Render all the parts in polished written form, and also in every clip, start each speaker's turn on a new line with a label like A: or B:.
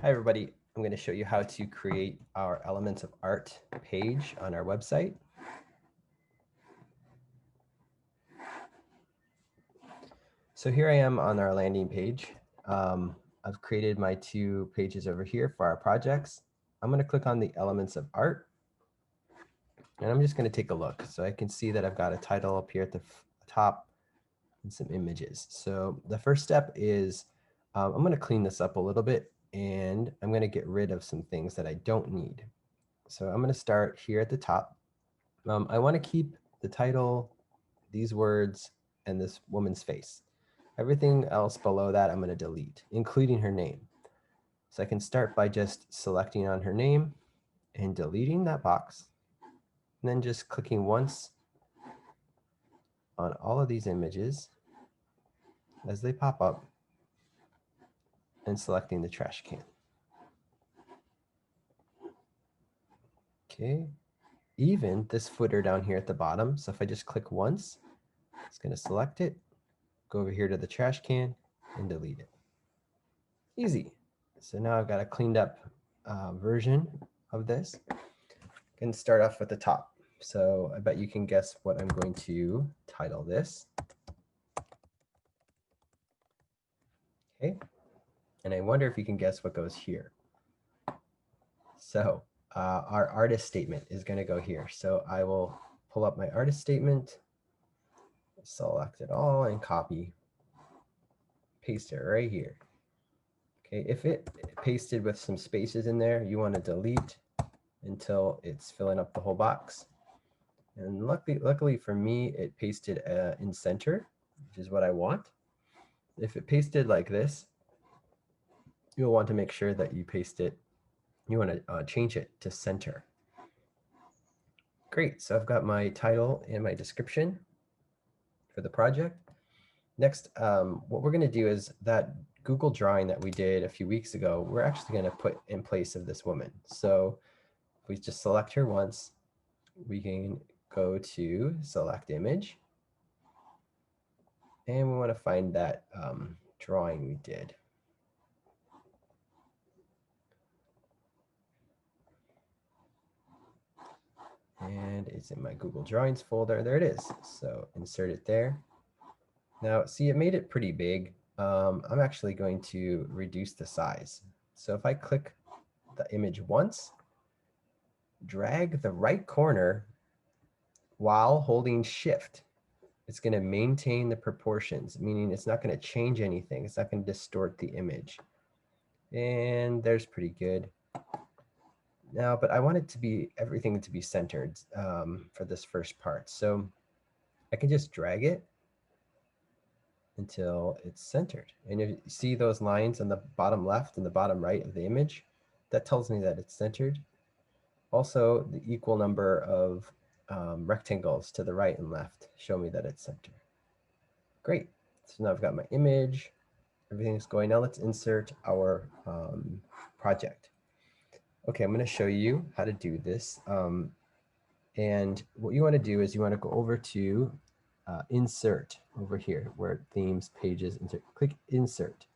A: Hi everybody, I'm going to show you how to create our Elements of Art page on our website. So here I am on our landing page. I've created my two pages over here for our projects. I'm going to click on the Elements of Art and I'm just going to take a look. So I can see that I've got a title up here at the top and some images. So the first step is I'm going to clean this up a little bit and I'm going to get rid of some things that I don't need. So I'm going to start here at the top. I want to keep the title, these words, and this woman's face. Everything else below that I'm going to delete, including her name. So I can start by just selecting on her name and deleting that box, and then just clicking once on all of these images as they pop up and selecting the trash can. Okay, even this footer down here at the bottom. So if I just click once, it's going to select it, go over here to the trash can and delete it. Easy. So now I've got a cleaned up version of this. I can start off with the top. So I bet you can guess what I'm going to title this. Okay. And I wonder if you can guess what goes here. So our artist statement is going to go here. So I will pull up my artist statement, select it all, and copy, paste it right here. Okay, if it pasted with some spaces in there, you want to delete until it's filling up the whole box. And luckily for me, it pasted in center, which is what I want. If it pasted like this, you'll want to make sure that you paste it, you want to change it to center. Great, so I've got my title and my description for the project. Next, what we're going to do is that Google drawing that we did a few weeks ago, we're actually going to put in place of this woman. So if we just select her once, we can go to select image. And we want to find that drawing we did. And it's in my Google Drawings folder. There it is. So insert it there. Now, see, it made it pretty big. I'm actually going to reduce the size. So if I click the image once, drag the right corner while holding Shift, it's going to maintain the proportions, meaning it's not going to change anything. It's not going to distort the image. And there's pretty good. Now, but I want it to be everything to be centered for this first part. So I can just drag it until it's centered. And if you see those lines on the bottom left and the bottom right of the image, that tells me that it's centered. Also, the equal number of rectangles to the right and left show me that it's centered. Great. So now I've got my image. Everything's going. Now let's insert our project. Okay, I'm going to show you how to do this. And what you want to do is you want to go over to insert over here where themes, pages, insert. Click insert.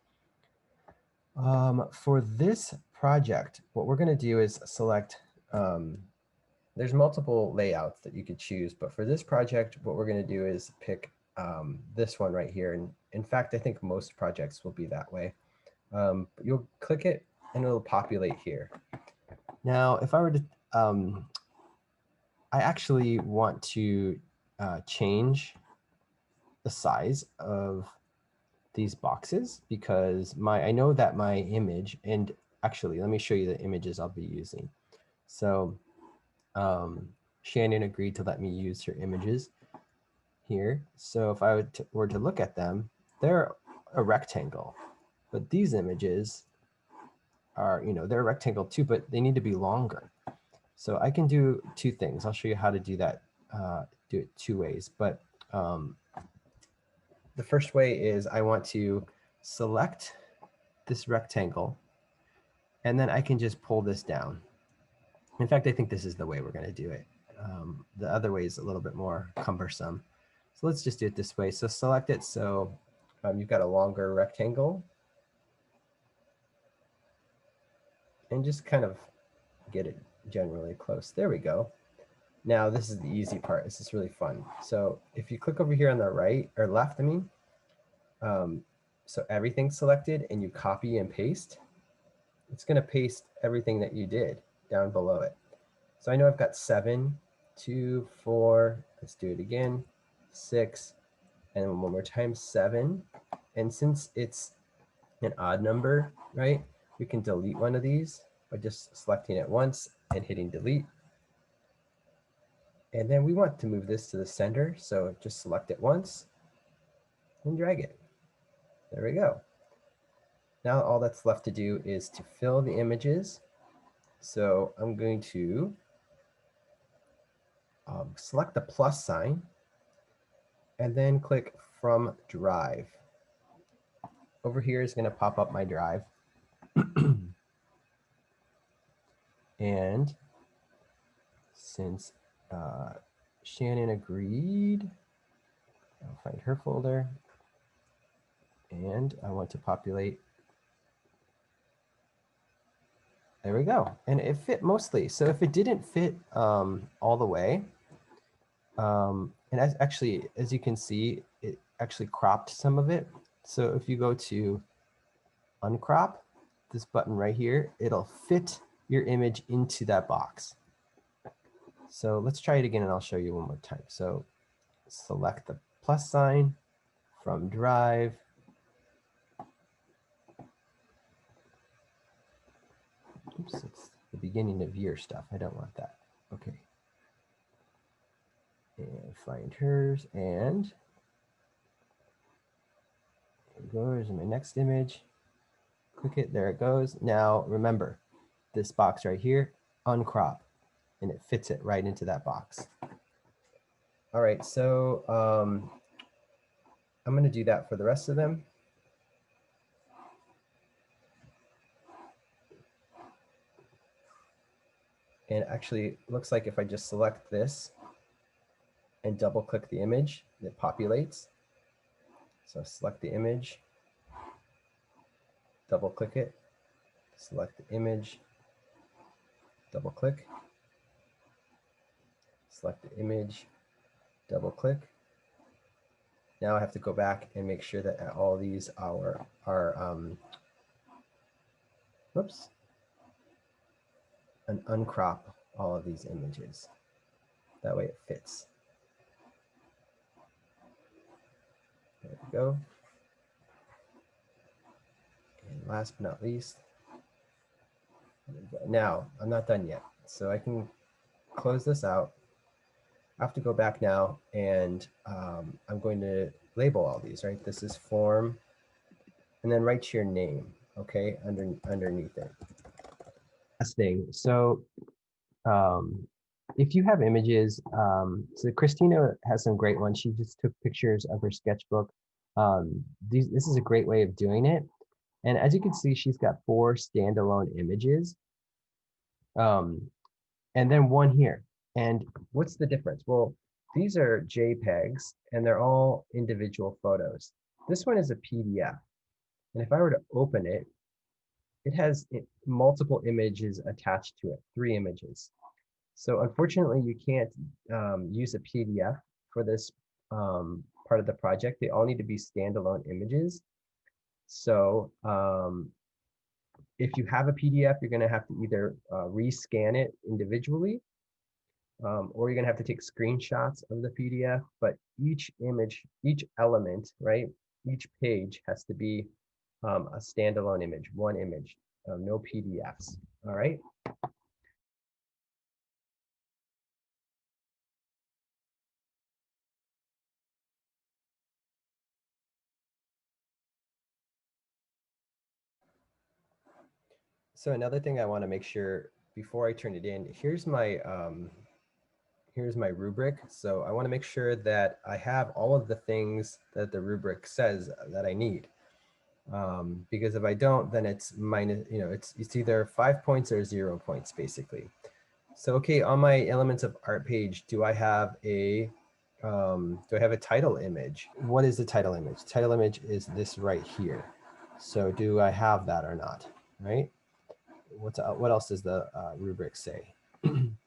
A: For this project, what we're going to do is select, there's multiple layouts that you could choose, but for this project, what we're going to do is pick this one right here. And in fact, I think most projects will be that way. But you'll click it and it'll populate here. Now, if I were to, I actually want to change the size of these boxes because I know that my image, and actually, let me show you the images I'll be using. So Shannon agreed to let me use her images here. So if I were to look at them, they're a rectangle, but these images are, they're a rectangle too, but they need to be longer. So I can do two things. I'll show you how to do that, do it two ways. But the first way is I want to select this rectangle, and then I can just pull this down. In fact, I think this is the way we're going to do it. The other way is a little bit more cumbersome. So let's just do it this way. So select it so you've got a longer rectangle. and just kind of get it generally close. There we go. Now this is the easy part. This is really fun. So if you click over here on the right or left, so everything's selected and you copy and paste, it's going to paste everything that you did down below it. So I know I've got 7, 2, 4, let's do it again, 6, and then one more time, 7. And since it's an odd number, right, we can delete one of these by just selecting it once and hitting delete. And then we want to move this to the center, so just select it once and drag it. There we go. Now all that's left to do is to fill the images. So I'm going to select the plus sign and then click from drive. Over here is going to pop up my drive. And since Shannon agreed, I'll find her folder. And I want to populate. There we go. And it fit mostly. So if it didn't fit all the way, and as you can see, it actually cropped some of it. So if you go to uncrop, this button right here, it'll fit your image into that box. So let's try it again and I'll show you one more time. So select the plus sign from drive. Oops, it's the beginning of year stuff. I don't want that. Okay. And find hers, and here goes my next image. Click it, there it goes. Now remember, this box right here, uncrop, and it fits it right into that box. All right, so I'm gonna do that for the rest of them. And actually, looks like if I just select this and double click the image, it populates. So select the image, double click it, select the image, double click, select the image, double click. Now I have to go back and make sure that all these are whoops, and uncrop all of these images. That way it fits. There we go. And last but not least, now I'm not done yet. So I can close this out. I have to go back now and I'm going to label all these, right? This is form, and then write your name, okay, underneath it. Last thing, so if you have images, so Christina has some great ones. She just took pictures of her sketchbook. This is a great way of doing it. And as you can see, she's got 4 standalone images. And then one here. And what's the difference? Well, these are JPEGs and they're all individual photos. This one is a PDF. And if I were to open it, it has multiple images attached to it, 3 images. So unfortunately, you can't use a PDF for this part of the project. They all need to be standalone images. So if you have a PDF, you're going to have to either rescan it individually, or you're going to have to take screenshots of the PDF. But each image, each element, right, each page has to be a standalone image, one image, no PDFs. All right. So another thing I want to make sure before I turn it in, here's my rubric. So I want to make sure that I have all of the things that the rubric says that I need. Because if I don't, then it's minus, it's either 5 points or 0 points basically. So, okay, on my elements of art page, do I have a title image? What is the title image? Title image is this right here. So do I have that or not, right? what else does the rubric say?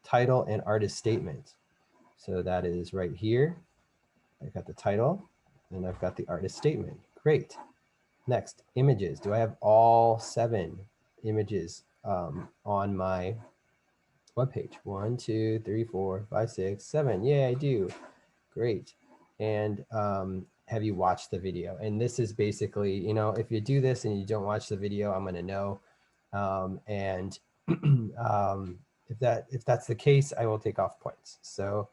A: Title and artist statement. So that is right here. I've got the title and I've got the artist statement. Great. Next, images. Do I have all 7 images on my webpage? 1, 2, 3, 4, 5, 6, 7. Yeah, I do. Great. And have you watched the video? And this is basically, you know, if you do this and you don't watch the video, I'm going to know. And if that's the case, I will take off points. So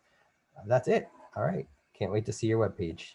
A: that's it. All right. Can't wait to see your webpage.